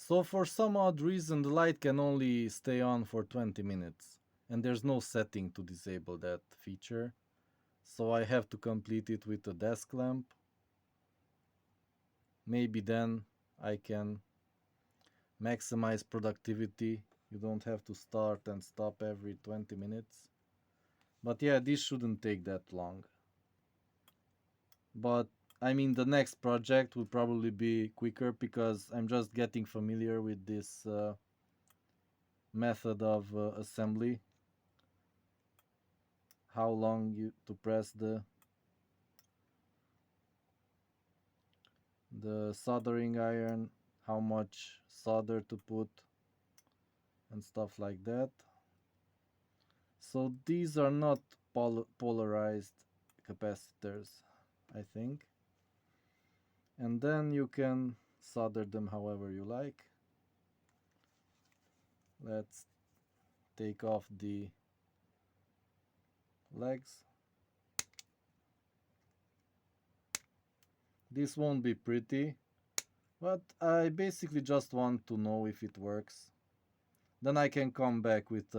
So for some odd reason the light can only stay on for 20 minutes and there's no setting to disable that feature. So I have to complete it with a desk lamp. Maybe then I can maximize productivity. You don't have to start and stop every 20 minutes. But yeah, this shouldn't take that long. But I mean, the next project will probably be quicker because I'm just getting familiar with this method of assembly. How long you to press the soldering iron, how much solder to put, and stuff like that. So these are not polarized capacitors, I think. And then you can solder them however you like. Let's take off the legs. This won't be pretty, but I basically just want to know if it works. Then I can come back with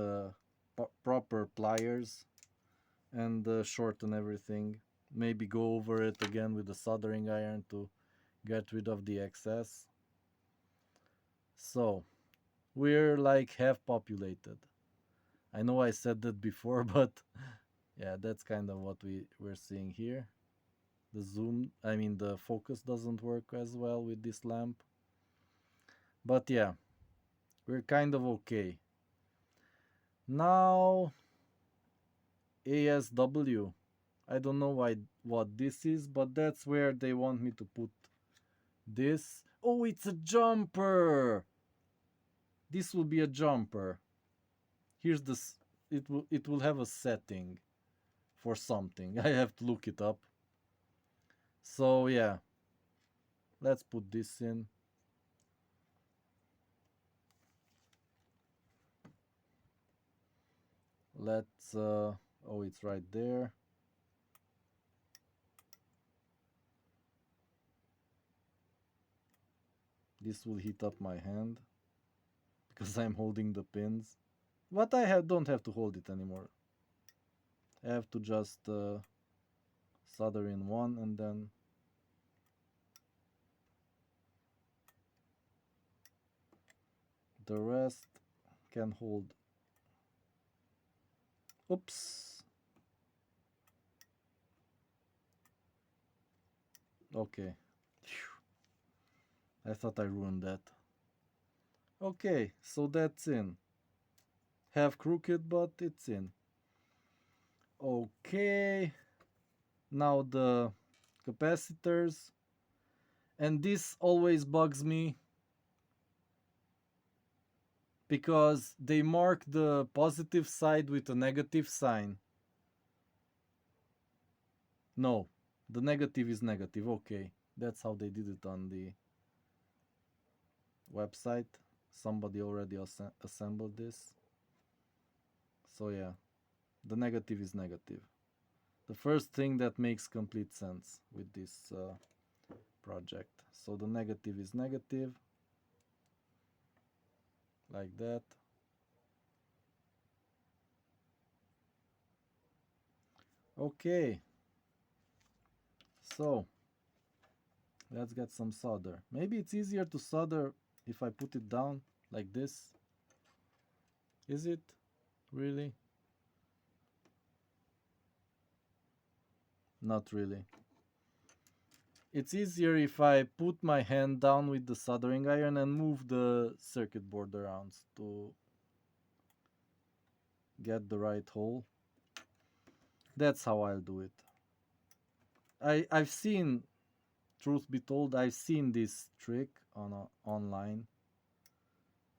proper pliers and shorten everything. Maybe go over it again with the soldering iron to get rid of the excess. So we're like half populated. I know I said that before, but yeah, that's kind of what we're seeing here. The zoom, I mean the focus doesn't work as well with this lamp. But yeah, we're kind of okay. Now ASW. I don't know what this is, but that's where they want me to put this. Oh, it's a jumper. This will be a jumper. Here's this. It will have a setting for something. I have to look it up. So yeah, let's put this in. Let's oh, it's right there. This will heat up my hand because I'm holding the pins. But I don't have to hold it anymore. I have to just solder in one and then the rest can hold. Oops. Okay. I thought I ruined that. Okay, so that's in. Half crooked, but it's in. Okay. Now the capacitors. And this always bugs me because they mark the positive side with a negative sign. No, the negative is negative. Okay, that's how they did it on the website. Somebody already assembled this. So yeah, the negative is negative. The first thing that makes complete sense with this project. So the negative is negative, like that. Okay, so let's get some solder. Maybe it's easier to solder if I put it down like this. Is it really? Not really. It's easier if I put my hand down with the soldering iron and move the circuit board around to get the right hole. That's how I'll do it. I've seen, truth be told, I've seen this trick online,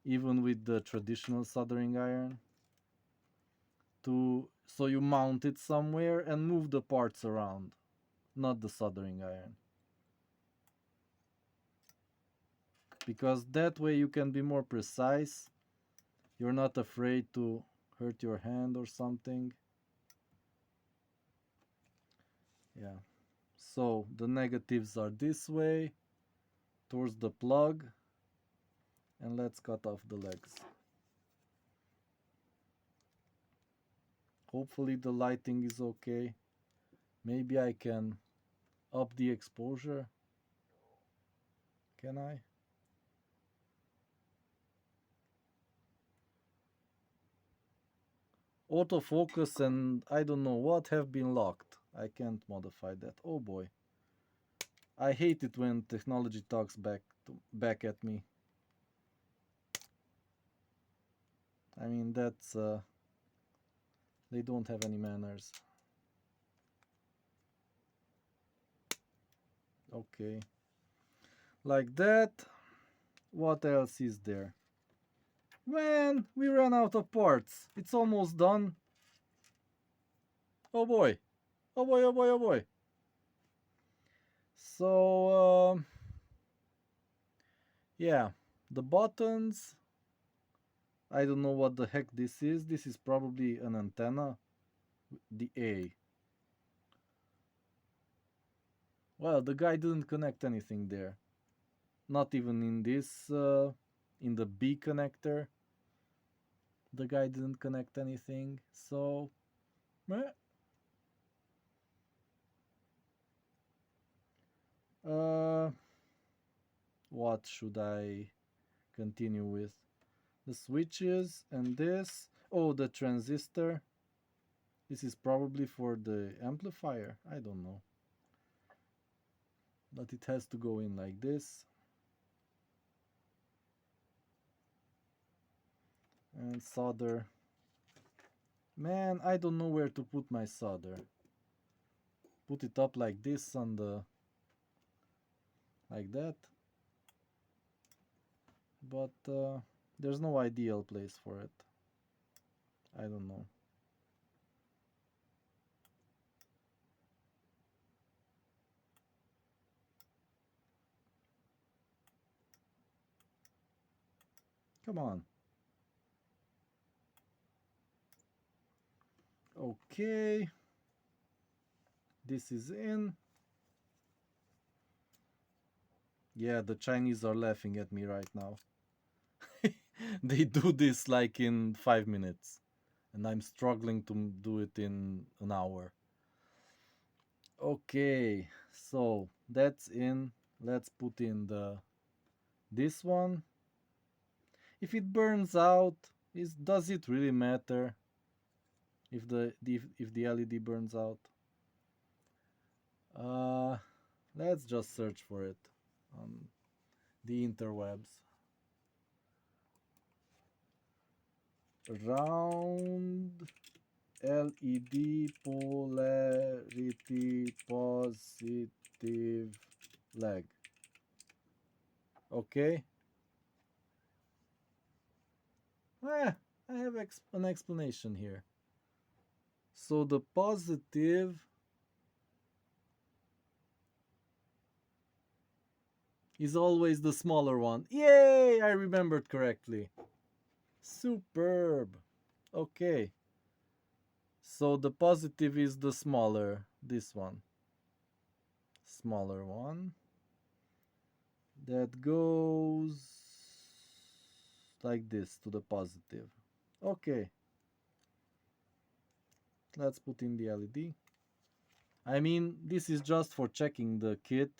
even with the traditional soldering iron. So you mount it somewhere and move the parts around, not the soldering iron. Because that way you can be more precise. You're not afraid to hurt your hand or something. Yeah. So the negatives are this way towards the plug, And let's cut off the legs. Hopefully the lighting is okay. Maybe I can up the exposure. Can I? Autofocus and I don't know what have been locked. I can't modify that. Oh boy. I hate it when technology talks back at me. I mean, that's they don't have any manners. Okay. Like that. What else is there? Man, we ran out of parts. It's almost done. Oh boy. Oh boy, oh boy, oh boy. So, yeah, the buttons. I don't know what the heck this is. This is probably an antenna. The A. Well, the guy didn't connect anything there. Not even in this, in the B connector. The guy didn't connect anything. So, what should I continue with? The switches and this. Oh, the transistor. This is probably for the amplifier. I don't know. But it has to go in like this. And solder. Man, I don't know where to put my solder. Put it up like this on the... like that. But there's no ideal place for it. I don't know. Come on. Okay. This is in. Yeah, the Chinese are laughing at me right now. They do this like in 5 minutes. And I'm struggling to do it in an hour. Okay, so that's in. Let's put in this one. If it burns out, does it really matter if the LED burns out? Let's just search for it on the interwebs. Round LED polarity positive leg. Okay. I have an explanation here. So the positive is always the smaller one. Yay! I remembered correctly. Superb. Okay. So the positive is the smaller, this one. Smaller one. That goes like this to the positive. Okay. Let's put in the LED. I mean, this is just for checking the kit.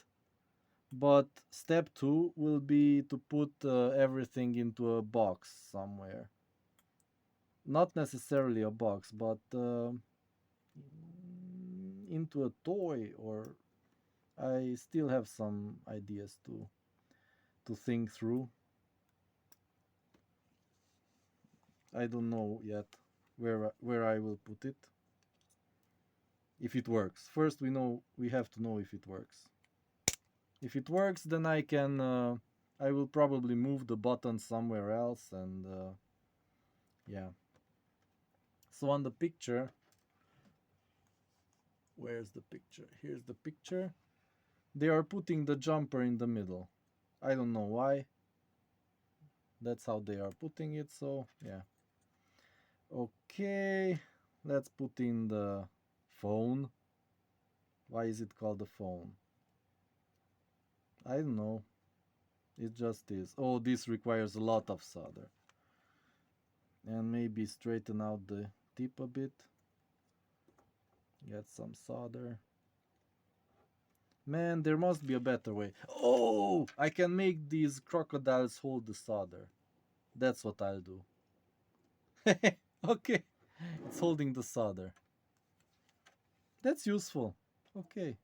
But step 2 will be to put everything into a box somewhere. Not necessarily a box, but into a toy, or I still have some ideas to think through. I don't know yet where I will put it. If it works. First we have to know if it works. If it works, then I can I will probably move the button somewhere else, and yeah. So on the picture, where's the picture? Here's the picture. They are putting the jumper in the middle. I don't know why. That's how they are putting it, so yeah. Okay, let's put in the phone. Why is it called the phone? I don't know. It just is. Oh, this requires a lot of solder. And maybe straighten out the tip a bit. Get some solder. Man, there must be a better way. Oh, I can make these crocodiles hold the solder. That's what I'll do. Okay, it's holding the solder. That's useful. Okay.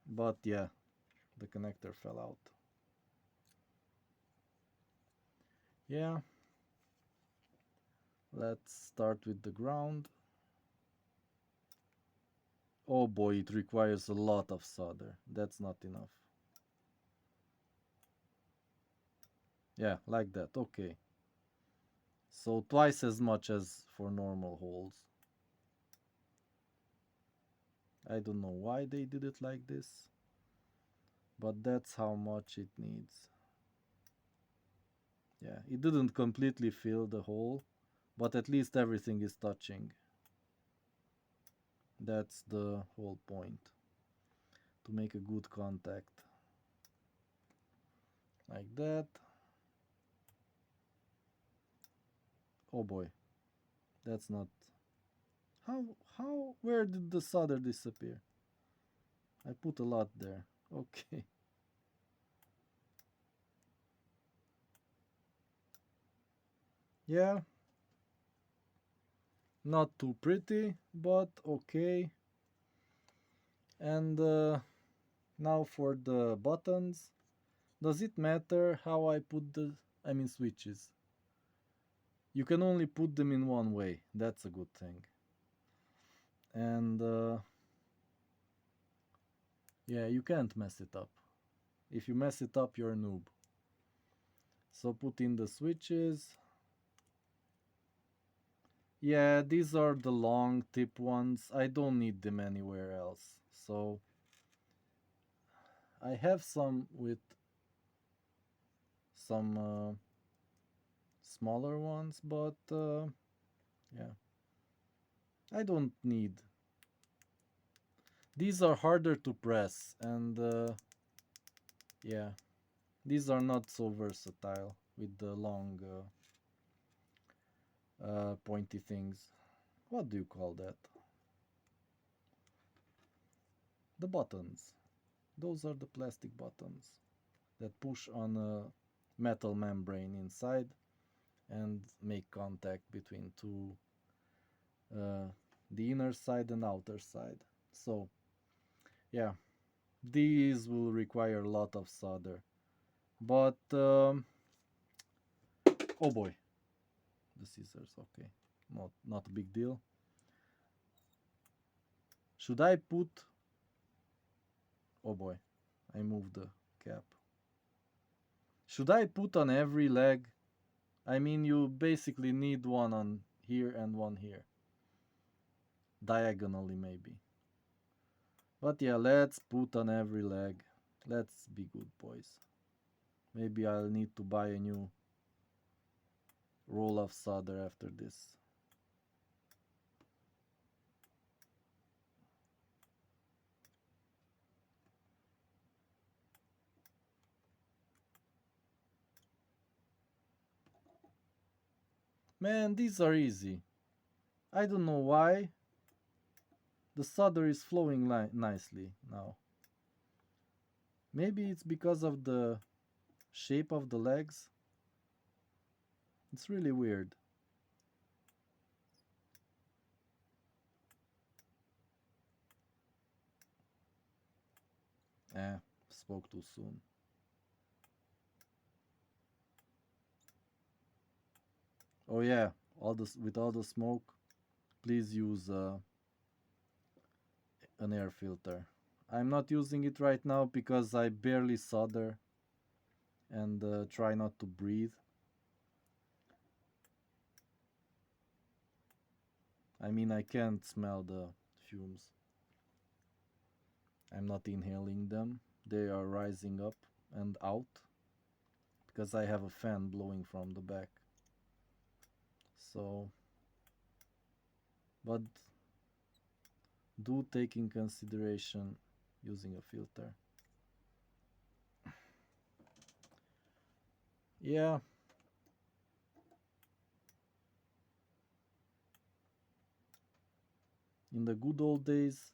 But yeah, the connector fell out. Yeah. Let's start with the ground. Oh boy, it requires a lot of solder. That's not enough. Yeah, like that. Okay. So twice as much as for normal holes. I don't know why they did it like this, but that's how much it needs. Yeah, it didn't completely fill the hole, but at least everything is touching. That's the whole point, to make a good contact. Like that. Oh boy, that's not... where did the solder disappear? I put a lot there. Okay. Yeah. Not too pretty, but okay. And now for the buttons. Does it matter how I put the... switches? You can only put them in one way. That's a good thing. And yeah, you can't mess it up. If you mess it up, you're a noob. So put in the switches. Yeah, these are the long tip ones. I don't need them anywhere else. So I have some with some smaller ones, but yeah, I don't need. These are harder to press, and yeah, these are not so versatile with the long pointy things. What do you call that? The buttons. Those are the plastic buttons that push on a metal membrane inside and make contact between two, the inner side and outer side. So yeah, these will require a lot of solder, but oh boy, the scissors. Okay, not a big deal. Should I put... oh boy, I moved the cap. Should I put on every leg? You basically need one on here and one here, diagonally maybe. But yeah, let's put on every leg. Let's be good boys. Maybe I'll need to buy a new roll of solder after this. Man, these are easy. I don't know why. The solder is flowing nicely now. Maybe it's because of the shape of the legs. It's really weird. Spoke too soon. Oh yeah, with all the smoke, please use an air filter. I'm not using it right now because I barely solder and try not to breathe. I can't smell the fumes. I'm not inhaling them. They are rising up and out because I have a fan blowing from the back. So, but do take in consideration using a filter. Yeah. In the good old days,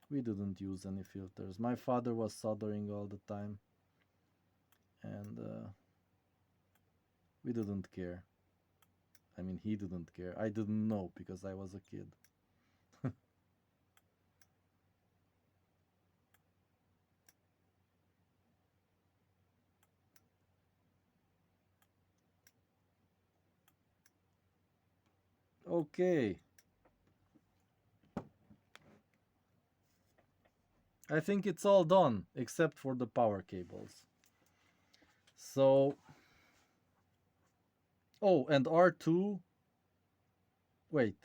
we didn't use any filters. My father was soldering all the time, and we didn't care. I mean, he didn't care. I didn't know because I was a kid. Okay. I think it's all done except for the power cables. So, oh, and R2. Wait.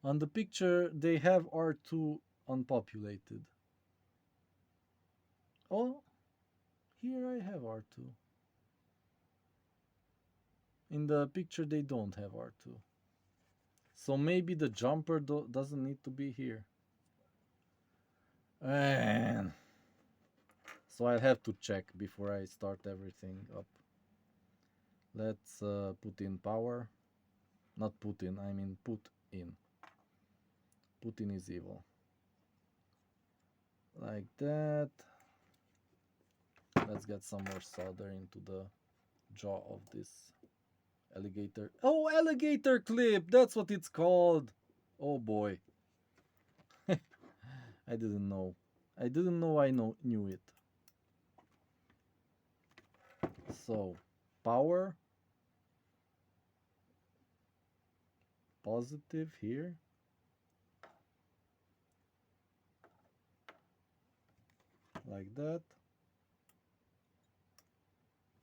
On the picture, they have R2 unpopulated. Oh, here I have R2. In the picture, they don't have R2. So maybe the jumper doesn't need to be here. Man. So I'll have to check before I start everything up. Let's put in power. Not put in, I mean put in. Put in is evil. Like that. Let's get some more solder into the jaw of this alligator. Oh, alligator clip! That's what it's called! Oh boy. I didn't know. I didn't know I knew it. So, power. Positive here. Like that.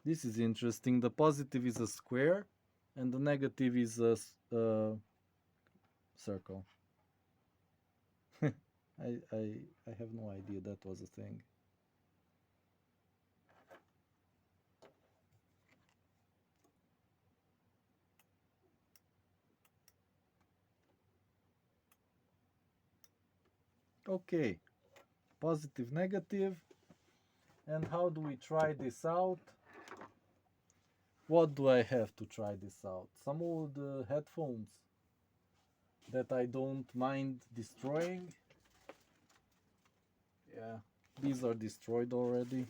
This is interesting. The positive is a square and the negative is a circle. I have no idea that was a thing. Okay, positive, negative. And how do we try this out? What do I have to try this out? Some old headphones that I don't mind destroying. Yeah, these are destroyed already.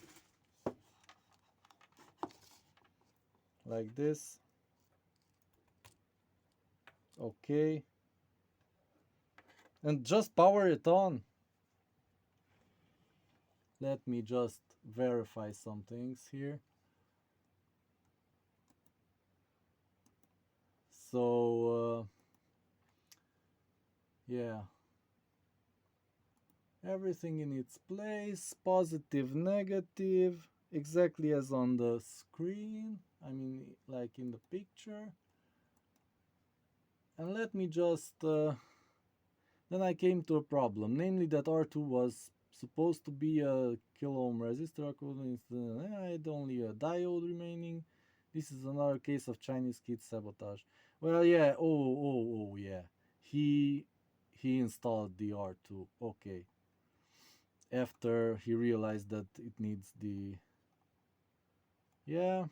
Like this. Okay. And just power it on. Let me just verify some things here. So, yeah. Everything in its place. Positive, negative. Exactly as on the screen. I mean, like in the picture. And let me just... then I came to a problem. Namely that R2 was supposed to be a kilo ohm resistor. I had only a diode remaining. This is another case of Chinese kid sabotage. Well, yeah. Oh, yeah. He installed the R2. Okay. After he realized that it needs the... Yeah.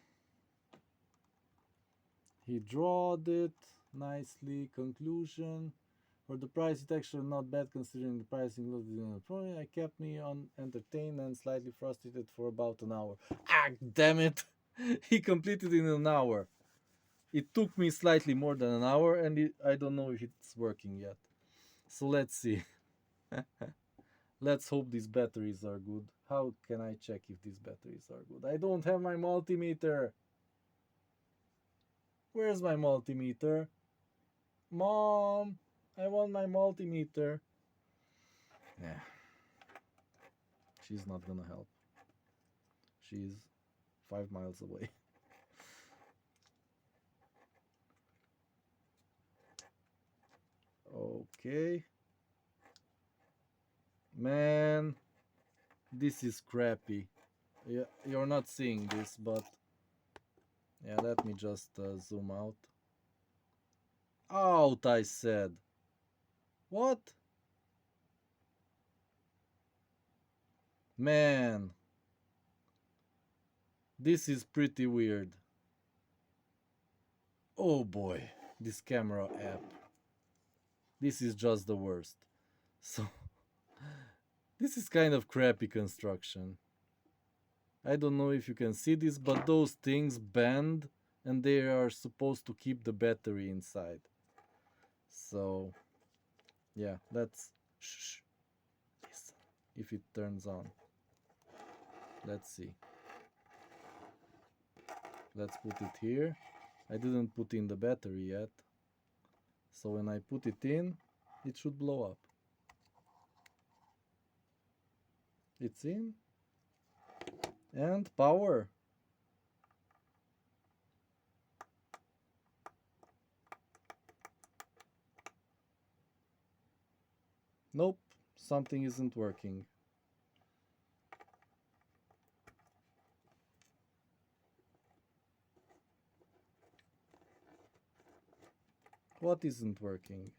He drawed it nicely. Conclusion. For the price, it's actually not bad considering the pricing included in the product. I kept me entertained and slightly frustrated for about an hour. Ah, damn it! He completed in an hour. It took me slightly more than an hour, and I don't know if it's working yet. So let's see. Let's hope these batteries are good. How can I check if these batteries are good? I don't have my multimeter. Where's my multimeter? Mom, I want my multimeter. Yeah. She's not gonna help. She's 5 miles away. Okay. Man, this is crappy. Yeah, you're not seeing this, but yeah, let me just zoom out. Out, I said. What? Man. This is pretty weird. Oh boy, this camera app. This is just the worst. So, this is kind of crappy construction. I don't know if you can see this, but those things bend and they are supposed to keep the battery inside. So, yeah, let's shh, listen if it turns on. Let's see. Let's put it here. I didn't put in the battery yet. So when I put it in, it should blow up. It's in. And power. Nope, something isn't working. What isn't working?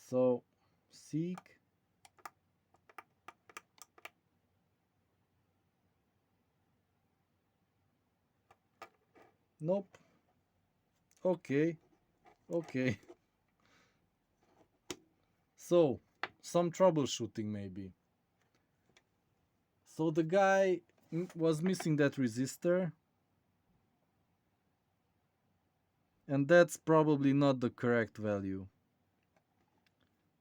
So, seek. Nope. Okay. Okay. So, some troubleshooting maybe. So the guy was missing that resistor. And that's probably not the correct value.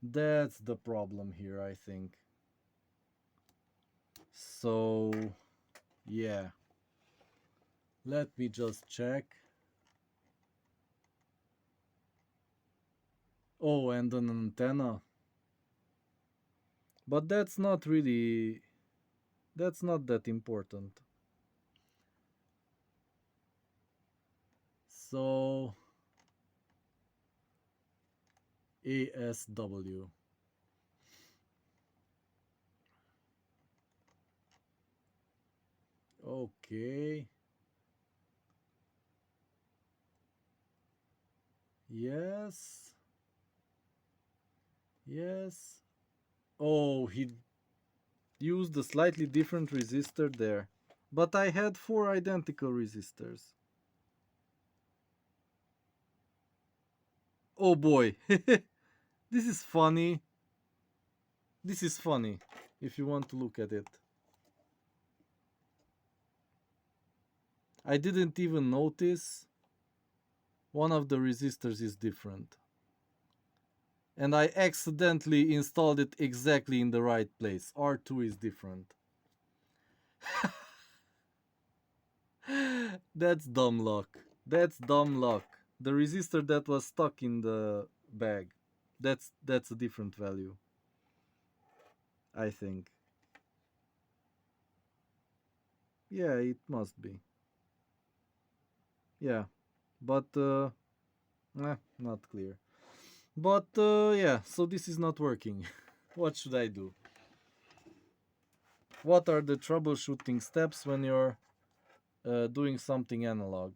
That's the problem here, I think. So, yeah. Let me just check. Oh, and an antenna. But that's not really... That's not that important. So... ASW. Okay. Yes. Yes. Oh, he used a slightly different resistor there. But I had 4 identical resistors. Oh boy. This is funny. This is funny, if you want to look at it. I didn't even notice one of the resistors is different. And I accidentally installed it exactly in the right place. R2 is different. That's dumb luck. That's dumb luck. The resistor that was stuck in the bag, that's a different value, I think. Yeah, it must be. Yeah, but not clear. But yeah, so this is not working. What should I do? What are the troubleshooting steps when you're doing something analog?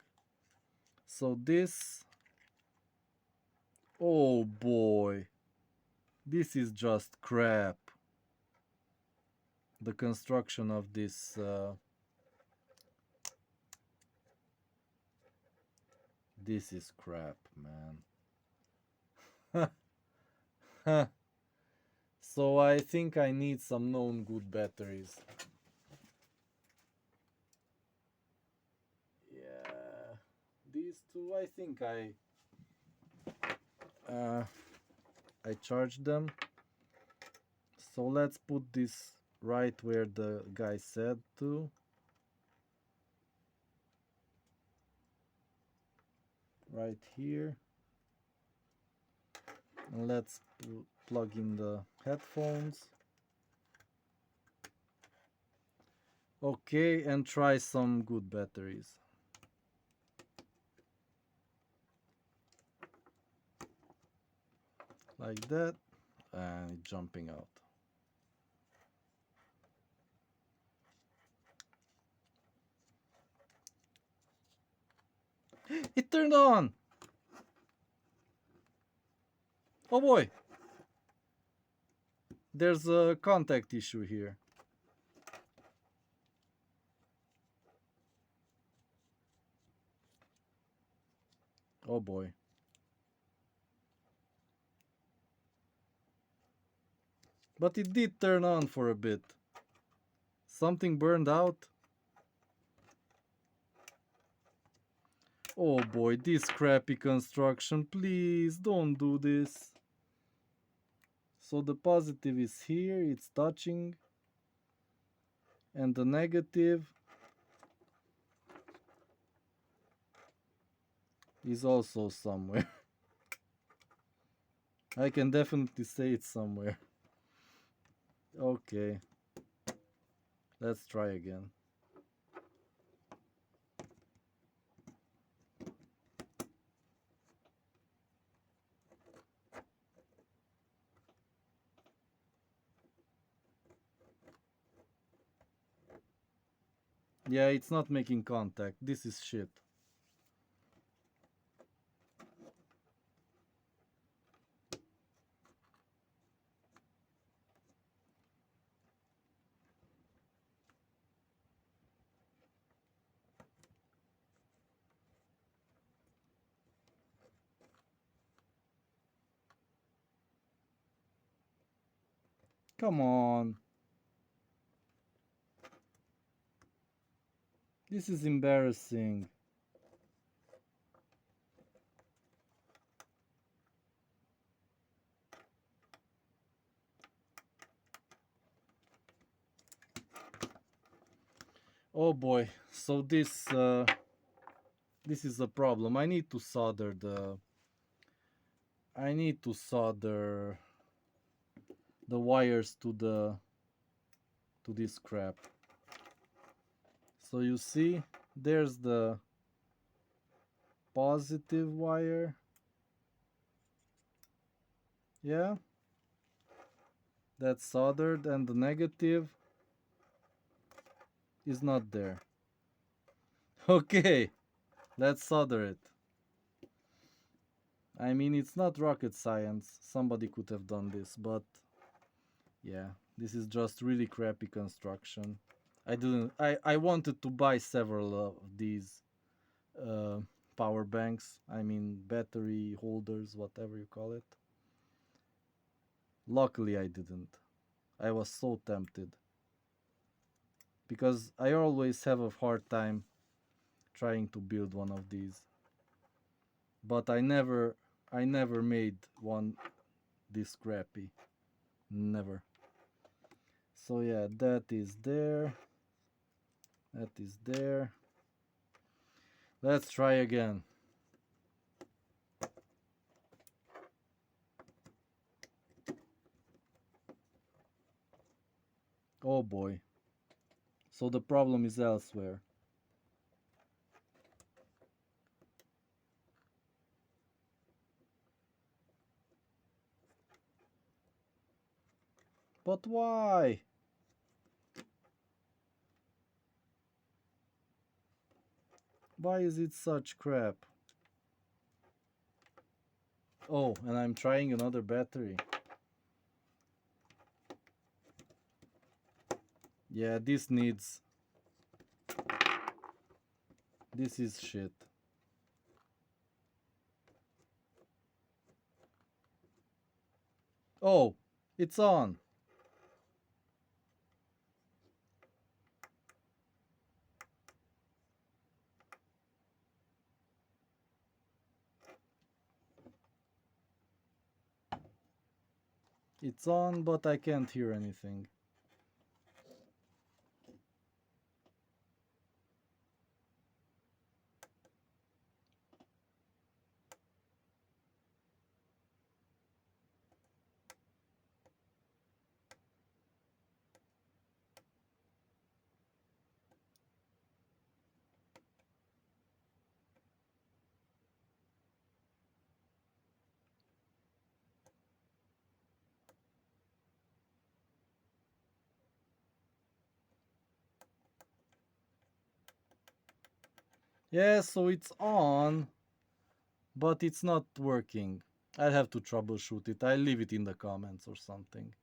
So this... Oh boy. This is just crap. The construction of this... This is crap, man. So I think I need some known good batteries. Yeah, these two, I think I charged them. So let's put this right where the guy said to. Right here. And let's plug in the headphones. Okay, and try some good batteries. Like that. And jumping out. It turned on! Oh boy! There's a contact issue here. Oh boy. But it did turn on for a bit. Something burned out. Oh boy, this crappy construction. Please don't do this. So the positive is here, it's touching. And the negative is also somewhere. I can definitely say it's somewhere. Okay. Let's try again. Yeah, it's not making contact. This is shit. Come on. This is embarrassing. Oh boy. So this is a problem. I need to solder the wires to this crap. So you see, there's the positive wire. Yeah. That's soldered, and the negative is not there. Okay, let's solder it. I mean, it's not rocket science. Somebody could have done this, but yeah, this is just really crappy construction. I wanted to buy several of these uh, power banks. I mean, battery holders, whatever you call it. Luckily, I didn't. I was so tempted. Because I always have a hard time trying to build one of these. But I never made one this crappy. Never. So yeah, that is there. That is there. Let's try again. Oh boy. So the problem is elsewhere. But why? Why is it such crap? Oh, and I'm trying another battery. Yeah, this needs... This is shit. Oh, it's on. It's on, but I can't hear anything. Yeah, so it's on, but it's not working. I'll have to troubleshoot it. I'll leave it in the comments or something.